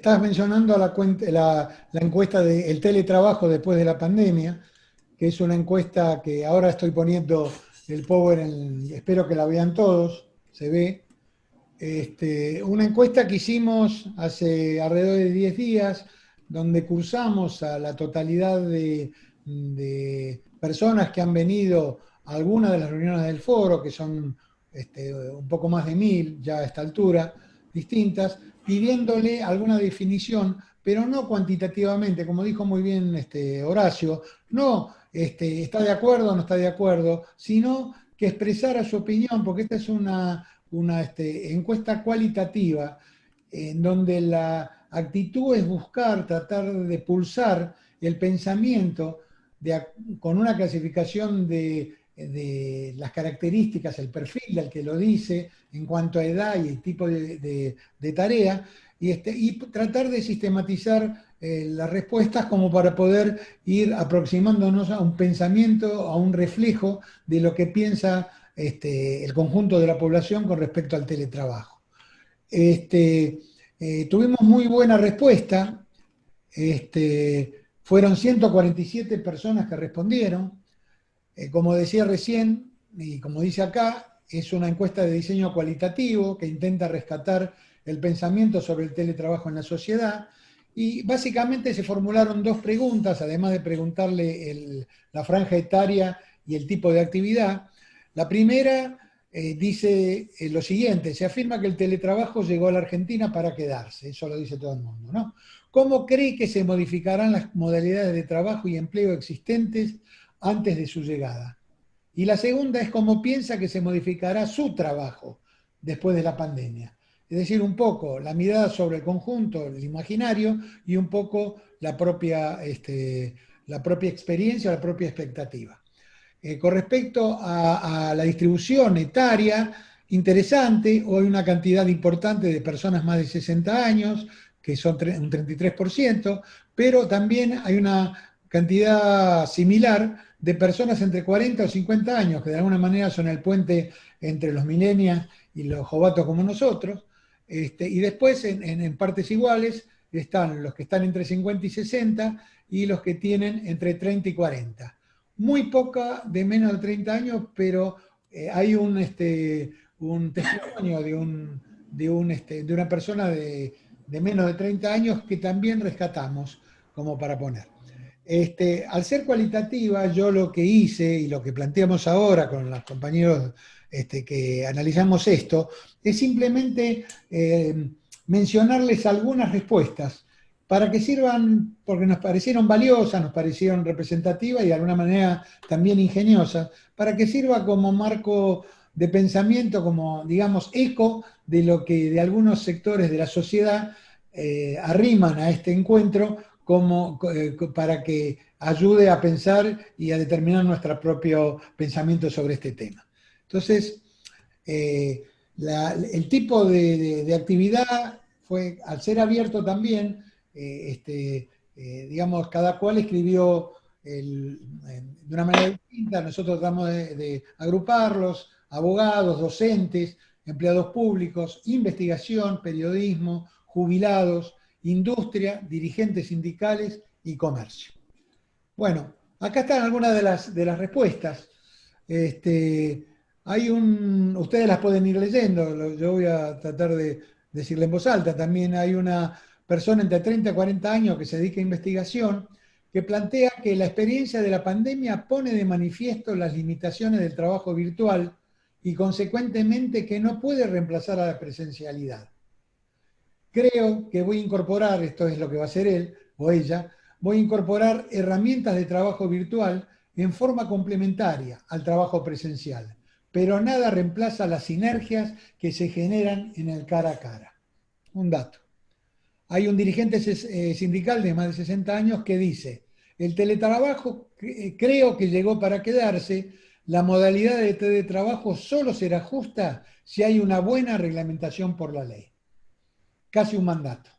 estabas mencionando la encuesta del teletrabajo después de la pandemia, que es una encuesta que ahora estoy poniendo el power, espero que la vean todos, se ve. Una encuesta que hicimos hace alrededor de 10 días, donde cursamos a la totalidad de personas que han venido a algunas de las reuniones del foro, que son un poco más de 1000 ya a esta altura, distintas, pidiéndole alguna definición, pero no cuantitativamente, como dijo muy bien Horacio, no está de acuerdo o no está de acuerdo, sino que expresara su opinión, porque esta es una encuesta cualitativa en donde la actitud es buscar, tratar de pulsar el pensamiento con una clasificación de las características, el perfil del que lo dice en cuanto a edad y el tipo de tarea, y tratar de sistematizar las respuestas como para poder ir aproximándonos a un pensamiento, a un reflejo de lo que piensa el conjunto de la población con respecto al teletrabajo. Tuvimos muy buena respuesta, fueron 147 personas que respondieron. Como decía recién, y como dice acá, es una encuesta de diseño cualitativo que intenta rescatar el pensamiento sobre el teletrabajo en la sociedad. Y básicamente se formularon dos preguntas, además de preguntarle la franja etaria y el tipo de actividad. La primera dice lo siguiente: se afirma que el teletrabajo llegó a la Argentina para quedarse, eso lo dice todo el mundo, ¿no? ¿Cómo cree que se modificarán las modalidades de trabajo y empleo existentes antes de su llegada? Y la segunda es cómo piensa que se modificará su trabajo después de la pandemia. Es decir, un poco la mirada sobre el conjunto, el imaginario, y un poco la propia experiencia, la propia expectativa. Con respecto a la distribución etaria, interesante, hoy una cantidad importante de personas más de 60 años, que son un 33%, pero también hay una cantidad similar de personas entre 40 o 50 años, que de alguna manera son el puente entre los millennials y los jovatos como nosotros, y después en partes iguales están los que están entre 50 y 60 y los que tienen entre 30 y 40. Muy poca de menos de 30 años, pero hay un testimonio de una persona de menos de 30 años que también rescatamos como para poner. Al ser cualitativa, yo lo que hice y lo que planteamos ahora con los compañeros que analizamos esto, es simplemente mencionarles algunas respuestas para que sirvan, porque nos parecieron valiosas, nos parecieron representativas y de alguna manera también ingeniosas, para que sirva como marco de pensamiento, como, digamos, eco de lo que de algunos sectores de la sociedad arriman a este encuentro para que ayude a pensar y a determinar nuestro propio pensamiento sobre este tema. Entonces, el tipo de actividad fue, al ser abierto también, digamos, cada cual escribió de una manera distinta. Nosotros tratamos de agruparlos: abogados, docentes, empleados públicos, investigación, periodismo, jubilados, industria, dirigentes sindicales y comercio. Bueno, acá están algunas de las respuestas. Ustedes las pueden ir leyendo, yo voy a tratar de decirle en voz alta. También hay una persona entre 30 y 40 años que se dedica a investigación, que plantea que la experiencia de la pandemia pone de manifiesto las limitaciones del trabajo virtual y consecuentemente que no puede reemplazar a la presencialidad. Creo que voy a incorporar, esto es lo que va a hacer él o ella, voy a incorporar herramientas de trabajo virtual en forma complementaria al trabajo presencial, pero nada reemplaza las sinergias que se generan en el cara a cara. Un dato. Hay un dirigente sindical de más de 60 años que dice: el teletrabajo creo que llegó para quedarse, la modalidad de teletrabajo solo será justa si hay una buena reglamentación por la ley. Casi un mandato.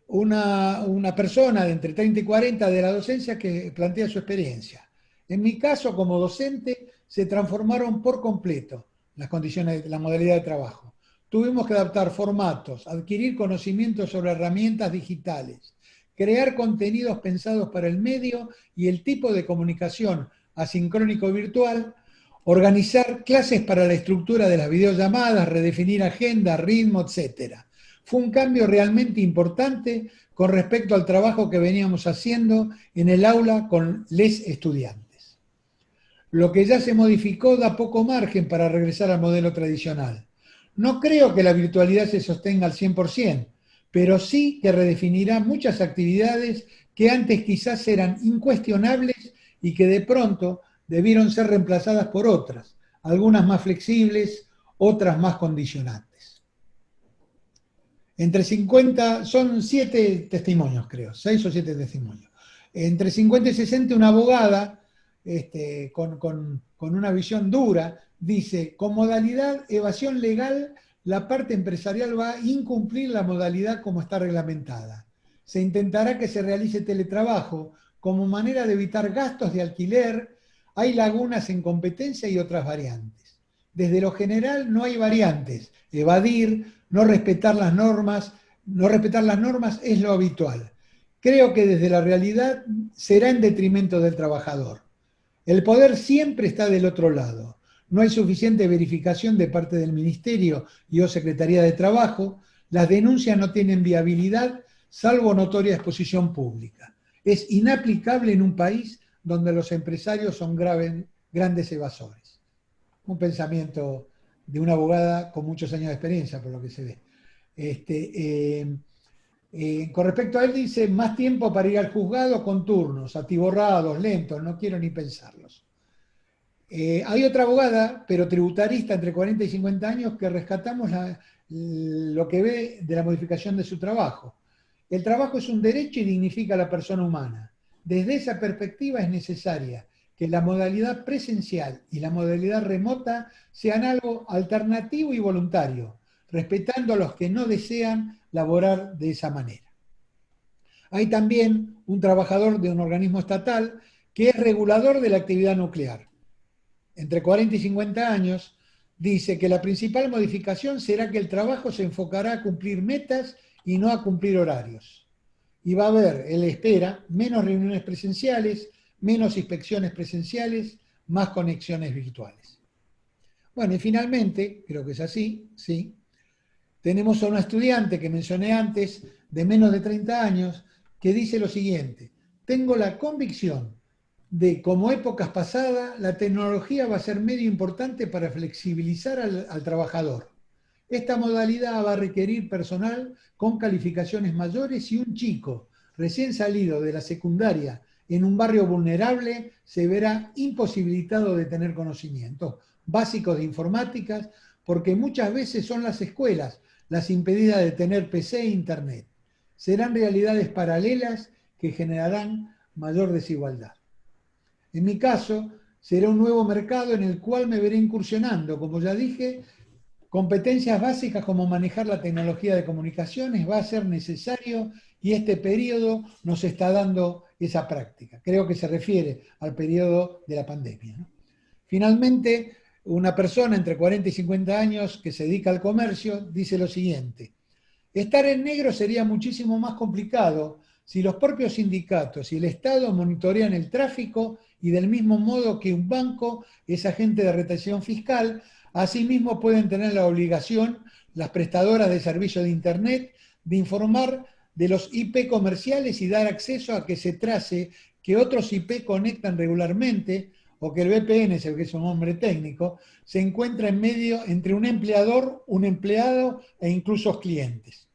Una persona de entre 30 y 40 de la docencia que plantea su experiencia. En mi caso, como docente, se transformaron por completo las condiciones, la modalidad de trabajo. tuvimos que adaptar formatos, adquirir conocimientos sobre herramientas digitales, crear contenidos pensados para el medio y el tipo de comunicación asincrónico virtual, organizar clases para la estructura de las videollamadas, redefinir agenda, ritmo, etc. Fue un cambio realmente importante con respecto al trabajo que veníamos haciendo en el aula con les estudiantes. Lo que ya se modificó da poco margen para regresar al modelo tradicional. No creo que la virtualidad se sostenga al 100%, pero sí que redefinirá muchas actividades que antes quizás eran incuestionables y que de pronto debieron ser reemplazadas por otras, algunas más flexibles, otras más condicionantes. Entre 50, son 7 testimonios creo, 6 o 7 testimonios. Entre 50 y 60 una abogada con una visión dura dice, con modalidad evasión legal, la parte empresarial va a incumplir la modalidad como está reglamentada. Se intentará que se realice teletrabajo como manera de evitar gastos de alquiler. Hay lagunas en competencia y otras variantes. Desde lo general no hay variantes. Evadir, no respetar las normas es lo habitual. Creo que desde la realidad será en detrimento del trabajador. El poder siempre está del otro lado. No hay suficiente verificación de parte del Ministerio y o Secretaría de Trabajo. Las denuncias no tienen viabilidad, salvo notoria exposición pública. Es inaplicable en un país donde los empresarios son grandes evasores. Un pensamiento de una abogada con muchos años de experiencia, por lo que se ve. Con respecto a él dice, más tiempo para ir al juzgado con turnos, atiborrados, lentos, no quiero ni pensarlos. Hay otra abogada, pero tributarista entre 40 y 50 años, que rescatamos lo que ve de la modificación de su trabajo. El trabajo es un derecho y dignifica a la persona humana. Desde esa perspectiva es necesaria que la modalidad presencial y la modalidad remota sean algo alternativo y voluntario, respetando a los que no desean laborar de esa manera. Hay también un trabajador de un organismo estatal que es regulador de la actividad nuclear. Entre 40 y 50 años, dice que la principal modificación será que el trabajo se enfocará a cumplir metas y no a cumplir horarios. Y va a haber, él espera, menos reuniones presenciales, menos inspecciones presenciales, más conexiones virtuales. Bueno, y finalmente, creo que es así, sí, tenemos a una estudiante que mencioné antes, de menos de 30 años, que dice lo siguiente: tengo la convicción de, como épocas pasadas, la tecnología va a ser medio importante para flexibilizar al trabajador. Esta modalidad va a requerir personal con calificaciones mayores y un chico recién salido de la secundaria en un barrio vulnerable se verá imposibilitado de tener conocimientos básicos de informática, porque muchas veces son las escuelas las impedidas de tener PC e internet. Serán realidades paralelas que generarán mayor desigualdad. En mi caso, será un nuevo mercado en el cual me veré incursionando, como ya dije, competencias básicas como manejar la tecnología de comunicaciones va a ser necesario y este periodo nos está dando esa práctica. Creo que se refiere al periodo de la pandemia, ¿no? Finalmente, una persona entre 40 y 50 años que se dedica al comercio dice lo siguiente: estar en negro sería muchísimo más complicado si los propios sindicatos y el Estado monitorean el tráfico y del mismo modo que un banco es agente de retención fiscal, asimismo pueden tener la obligación las prestadoras de servicios de Internet de informar de los IP comerciales y dar acceso a que se trace que otros IP conectan regularmente o que el VPN, que es un nombre técnico, se encuentra en medio entre un empleador, un empleado e incluso clientes.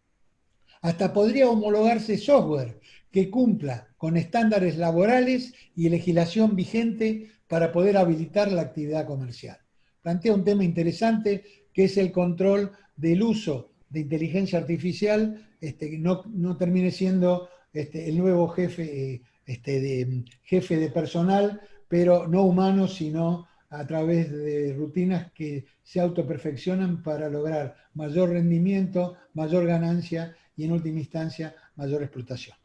Hasta podría homologarse software que cumpla con estándares laborales y legislación vigente para poder habilitar la actividad comercial. Plantea un tema interesante que es el control del uso de inteligencia artificial, que no termine siendo el nuevo jefe de personal, pero no humano, sino a través de rutinas que se autoperfeccionan para lograr mayor rendimiento, mayor ganancia y en última instancia mayor explotación.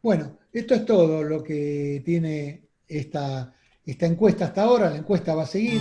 Bueno, esto es todo lo que tiene esta encuesta hasta ahora. La encuesta va a seguir.